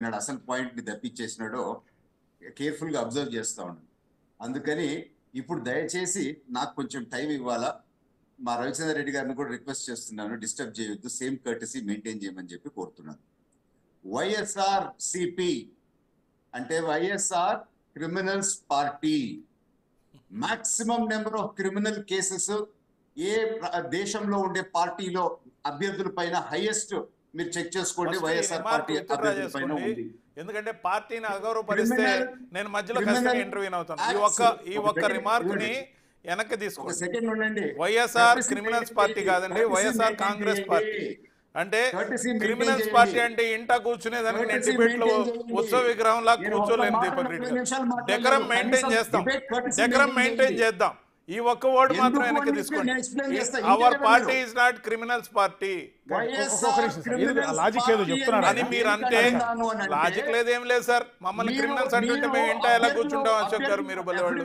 అసలు పాయింట్ ని తప్పించేసినాడో కేర్ఫుల్ గా అబ్జర్వ్ చేస్తా ఉన్నాను. అందుకని ఇప్పుడు దయచేసి నాకు కొంచెం టైం ఇవ్వాలా. మా రవిచంద్ర రెడ్డి గారిని కూడా రిక్వెస్ట్ చేస్తున్నాను, డిస్టర్బ్ చేయొద్దు, సేమ్ కర్టసీ మెయింటైన్ చేయమని చెప్పి కోరుతున్నాను. వైఎస్ఆర్ సిపి అంటే YSR criminals party. Maximum number of criminal cases ఏ దేశంలో ఉండే పార్టీలో అభ్యర్థుల పైన హైయెస్ట్ మీరు చెక్ చేసుకోండి, వైఎస్ఆర్ పార్టీ అభ్యర్థుల పైన ఉంది. ఎందుకంటే పార్టీని అగౌరవపరిస్తే నేను మధ్యలో ఖచ్చితంగా ఇంటర్వ్యూ అవుతాను. ఈ ఒక్క రిమార్క్ ని వెనక్కి తీసుకోండి. సెకండ్ ఉండండి. వైఎస్ఆర్ క్రిమినల్స్ పార్టీ కాదండి, వైఎస్ఆర్ కాంగ్రెస్ పార్టీ. అంటే క్రిమినల్స్ పార్టీ అంటే ఇంటా కూర్చునేదానికి నేను డిబేట్ లో ఉత్సవ విగ్రహం లా కూర్చోలేను. దీపక్ రెడ్డి గారు డెకరం మెయింటైన్ చేస్తాం, డెకరం మెయింటైన్ చేద్దాం. ఈ ఒక్క వర్డ్ మాత్రం వెనక్కి తీసుకోండి. Our party is not criminals party అని మీరు అంటే లాజిక్ లేదేం లేదు సార్. మమ్మల్ని క్రిమినల్స్ అంటుంటే మేము ఇంటా ఎలా కూర్చుంటాం? అశోక్ గారు మీరు బలవాళ్ళు.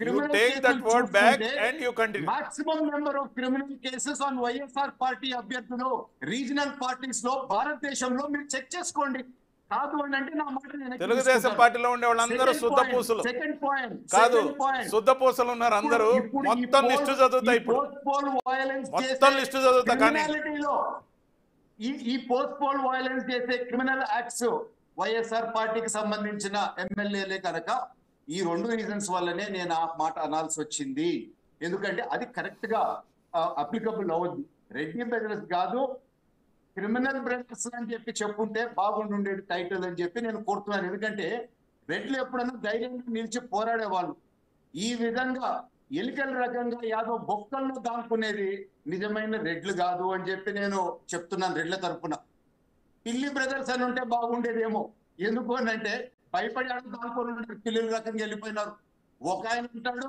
You take that word back and you continue. Maximum number of criminal cases on YSR party అభ్యర్థులు రీజనల్ పార్టీస్ లో భారతదేశంలో మీరు చెక్ చేసుకోండి. కాదు అంటే నా మాట తెలుగుదేశం పార్టీలో ఉండే వాళ్ళందరూ శుద్ధ పూసలు కాదు, శుద్ధ పూసలు ఉన్నారు అందరూ. మొత్తం లిస్టు చదువుతా, ఇప్పుడు మొత్తం లిస్టు చదువుతా. కానీ ఈ పోస్ట్ పోల్ వయలెన్స్ చేసే క్రిమినల్ యాక్ట్స్ వైఎస్ఆర్ పార్టీకి సంబంధించిన ఎమ్మెల్యేలే కనుక ఈ రెండు రీజన్స్ వల్లనే నేను ఆ మాట అనాల్సి వచ్చింది. ఎందుకంటే అది కరెక్ట్ గా అప్లికబుల్ అవుద్ది. రెడ్డి బ్రదర్స్ కాదు, క్రిమినల్ బ్రదర్స్ అని చెప్పి చెప్పుంటే బాగుండుండేది టైటిల్ అని చెప్పి నేను కోరుతున్నాను. ఎందుకంటే రెడ్లు ఎప్పుడైనా ధైర్యంగా నిలిచి పోరాడేవాళ్ళు. ఈ విధంగా ఎలికల రకంగా యాదో బొక్కల్లో దాక్కునేది నిజమైన రెడ్లు కాదు అని చెప్పి నేను చెప్తున్నాను రెడ్ల తరఫున. పిల్లి బ్రదర్స్ అని ఉంటే బాగుండేదేమో. ఎందుకు అని అంటే భయపడి దానికొని పిల్లల రకంగా వెళ్ళిపోయినారు. ఒక ఆయన ఉంటాడు,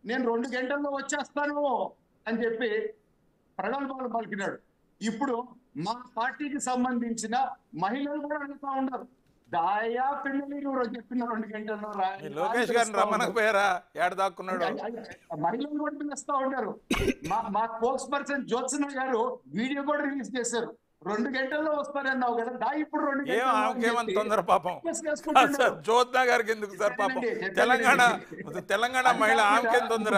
నేను 2 గంటల్లో వచ్చేస్తాను అని చెప్పి ప్రగల్భాలు పలికినాడు. ఇప్పుడు మా పార్టీకి సంబంధించిన మహిళలు కూడా అడుగుతా ఉన్నారు, దాయా పిల్లలు చెప్పిన 2 గంటల్లో లోకేష్ గారిని రమ్మనకపోయారా? ఏడ దాక్కున్నాడు? మహిళలు కూడా పిలుస్తా ఉంటారు. మా స్పోక్స్ పర్సన్ జ్యోత్సన గారు వీడియో కూడా రిలీజ్ చేశారు. 2 గంటల్లో వస్తారన్నావు కదా, దా ఇప్పుడు 2 గంటలు తొందర. పాపం జ్యోత్న గారికి ఎందుకు సార్? పాపం తెలంగాణ మహిళ ఆమెకేం తొందర?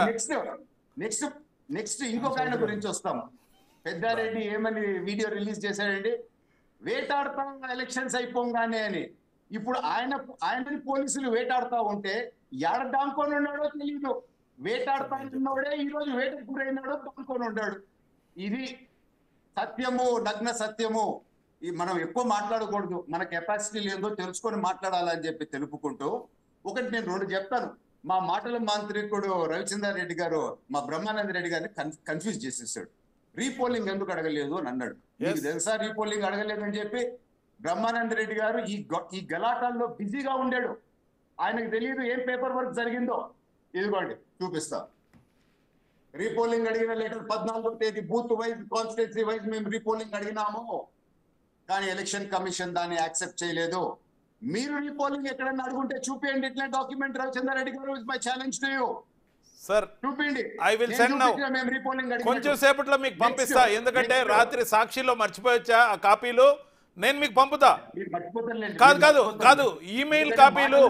నెక్స్ట్ ఇంకొక ఆయన గురించి వస్తాం. పెద్దారెడ్డి ఏమని వీడియో రిలీజ్ చేశాడండి, వేటాడుతా ఎలక్షన్స్ అయిపోగానే అని. ఇప్పుడు ఆయనని పోలీసులు వేటాడుతా ఉంటే ఎడ దాంకొని ఉన్నాడో తెలియదు. వేటాడుతా ఉన్నోడే ఈ రోజు వేటకు గురైనాడో దాంకొని ఉన్నాడు. ఇది సత్యము, నగ్న సత్యము. మనం ఎక్కువ మాట్లాడకూడదు, మన కెపాసిటీ లేదో తెలుసుకొని మాట్లాడాలని చెప్పి తెలుపుకుంటూ ఒకటి నేను 2 చెప్తాను. మా మాటల మాంత్రికుడు రవిచంద్ర రెడ్డి గారు మా బ్రహ్మానంద రెడ్డి గారిని కన్ఫ్యూజ్ చేసేసాడు. రీపోలింగ్ ఎందుకు అడగలేదు అని అన్నాడు. మీకు తెలుసా రీపోలింగ్ అడగలేదని చెప్పి? బ్రహ్మానంద రెడ్డి గారు ఈ గలాటాల్లో బిజీగా ఉండాడు. ఆయనకు తెలియదు ఏం పేపర్ వర్క్ జరిగిందో. ఇదిగోండి చూపిస్తా. రీపోలింగ్ అడిగిన లెటర్ 14వ తేదీ బూత్ వైజ్ కాన్స్టిట్యున్సీ వైజ్ మేము రీపోలింగ్ అడిగినాము, కానీ ఎలక్షన్ కమిషన్ దాన్ని యాక్సెప్ట్ చేయలేదు. మీరు రీపోలింగ్ ఎక్కడన్నా అడుగుంటే చూపించండి ఇట్లా document. Ravichandra Reddy garu is my challenge to you sir. చూపించండి. I will send now. కొంచెం సేపట్లో మీకు పంపిస్తా. ఎందుకంటే రాత్రి సాక్షిలో మర్చిపోయొచ్చా ఆ కాపీలు, నేను మీకు పంపుతా. కాదు ఈమెయిల్ కాపీలు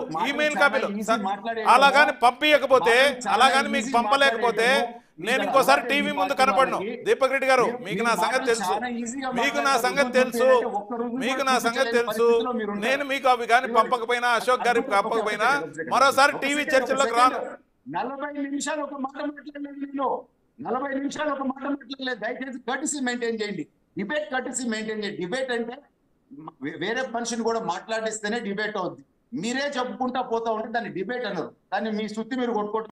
అలాగాని పంపించకపోతే, అలాగాని మీకు పంపలేకపోతే నేను ఇంకోసారి టీవీ ముందు కనపడను. దీపక్ రెడ్డి గారు మీకు నా సంగతి తెలుసు, నేను మీకు అవి కానీ పంపకపోయినా, అశోక్ గారికి పంపకపోయినా మరోసారి టీవీ చర్చలోకి రాను. 40 నిమిషాలు ఒక మాట మాట్లాడలేదు నేను. 40 నిమిషాలు ఒక మాట మాట్లాడలేదు. దయచేసి కర్టసీ మెయింటైన్ చేయండి. డిబేట్ కర్టసీ మెయింటైన్ చేయండి. డిబేట్ అంటే వేరే మనిషిని కూడా మాట్లాడిస్తేనే డిబేట్ అవుద్ది. మీరే చెప్పుకుంటా పోతా ఉంటే దాన్ని డిబేట్ అన్నారు. దాన్ని మీ సుత్తి మీరు కొట్టుకోవడం